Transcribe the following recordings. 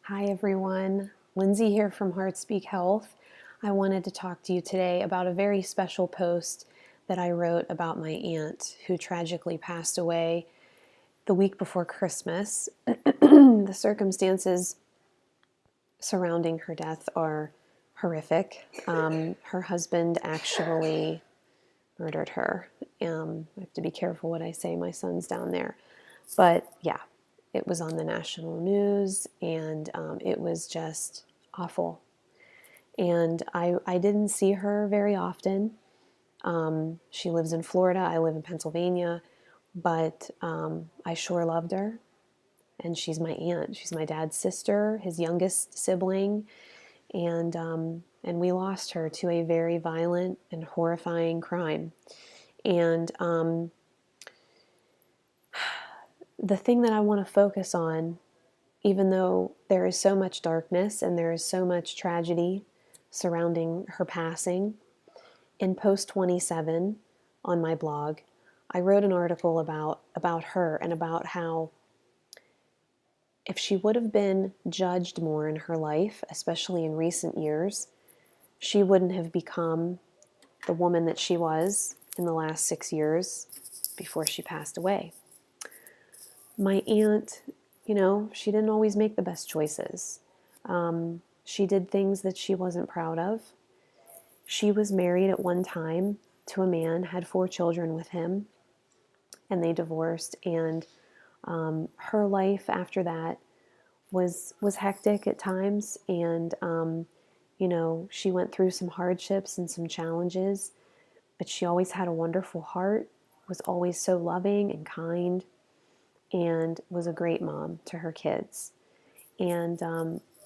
Hi everyone, Lindsay here from HeartSpeak Health. I wanted to talk to you today about a very special post that I wrote about my aunt who tragically passed away the week before Christmas. The circumstances surrounding her death are horrific. Her husband actually murdered her. I have to be careful what I say, my son's down there. But yeah, it was on the national news, and it was just awful. And I didn't see her very often. She lives in Florida, I live in Pennsylvania, but I sure loved her. And she's my aunt. She's my dad's sister, his youngest sibling, and we lost her to a very violent and horrifying crime. And the thing that I want to focus on, even though there is so much darkness and there is so much tragedy surrounding her passing, in post 27 on my blog, I wrote an article about her and about how if she would have been judged more in her life, especially in recent years, she wouldn't have become the woman that she was in the last 6 years before she passed away. My aunt, she didn't always make the best choices. She did things that she wasn't proud of. She was married at one time to a man, had 4 children with him, and they divorced. And her life after that was hectic at times. And, she went through some hardships and some challenges, but she always had a wonderful heart, was always so loving and kind, and was a great mom to her kids. And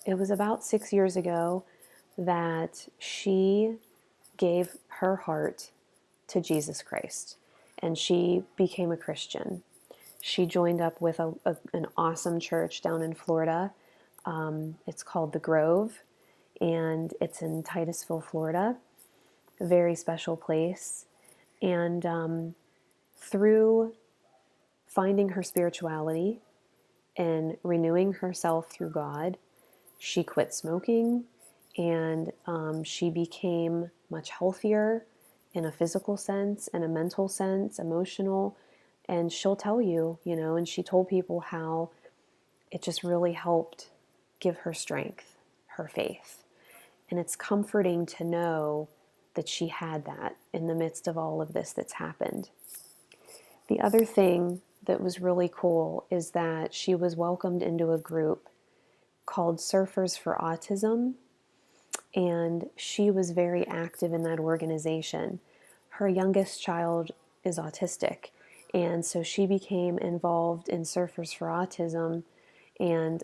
it was about 6 years ago that she gave her heart to Jesus Christ, and she became a Christian. She joined up with an awesome church down in Florida. It's called The Grove, and it's in Titusville, Florida, a very special place. And through finding her spirituality and renewing herself through God, she quit smoking, and she became much healthier in a physical sense, in a mental sense, emotional. And she'll tell you, and she told people how it just really helped give her strength, her faith. And it's comforting to know that she had that in the midst of all of this that's happened. The other thing that was really cool is that she was welcomed into a group called Surfers for Autism, and she was very active in that organization. Her youngest child is autistic, and so she became involved in Surfers for Autism, and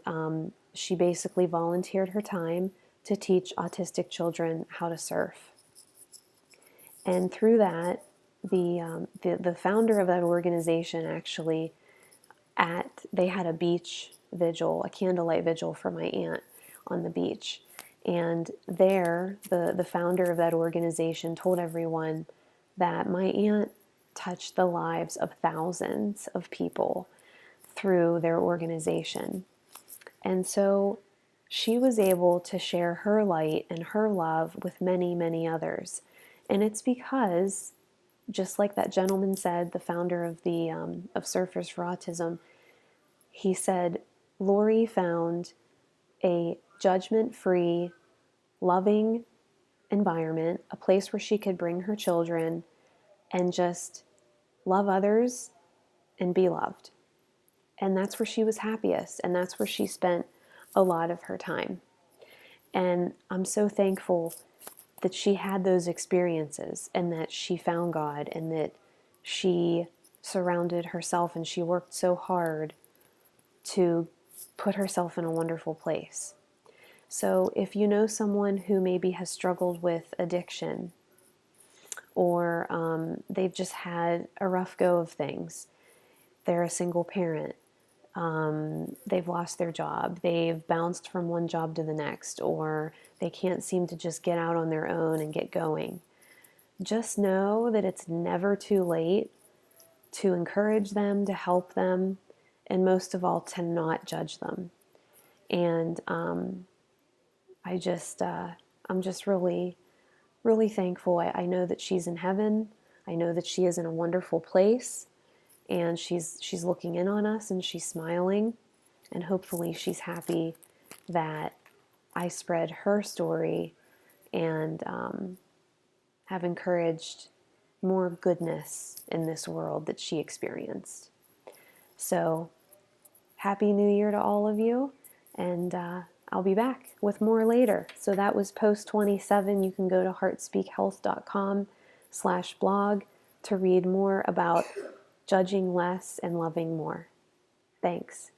she basically volunteered her time to teach autistic children how to surf. And through that, the founder of that organization actually, they had a beach vigil, a candlelight vigil for my aunt on the beach. And there, the founder of that organization told everyone that my aunt touched the lives of thousands of people through their organization. And so she was able to share her light and her love with many, many others. And it's because, just like that gentleman said, the founder of the of Surfers for Autism, he said, Lori found a judgment-free, loving environment, a place where she could bring her children and just love others and be loved. And that's where she was happiest, and that's where she spent a lot of her time. And I'm so thankful that she had those experiences, and that she found God, and that she surrounded herself and she worked so hard to put herself in a wonderful place. So if you know someone who maybe has struggled with addiction, or they've just had a rough go of things, they're a single parent, they've lost their job, they've bounced from one job to the next, or they can't seem to just get out on their own and get going, just know that it's never too late to encourage them, to help them, and most of all, to not judge them. And I'm just really, really thankful. I know that she's in heaven. I know that she is in a wonderful place, and she's looking in on us, and she's smiling, and hopefully she's happy that I spread her story and have encouraged more goodness in this world that she experienced. So, Happy New Year to all of you, and I'll be back with more later. So that was post 27. You can go to heartspeakhealth.com/blog to read more about judging less and loving more. Thanks.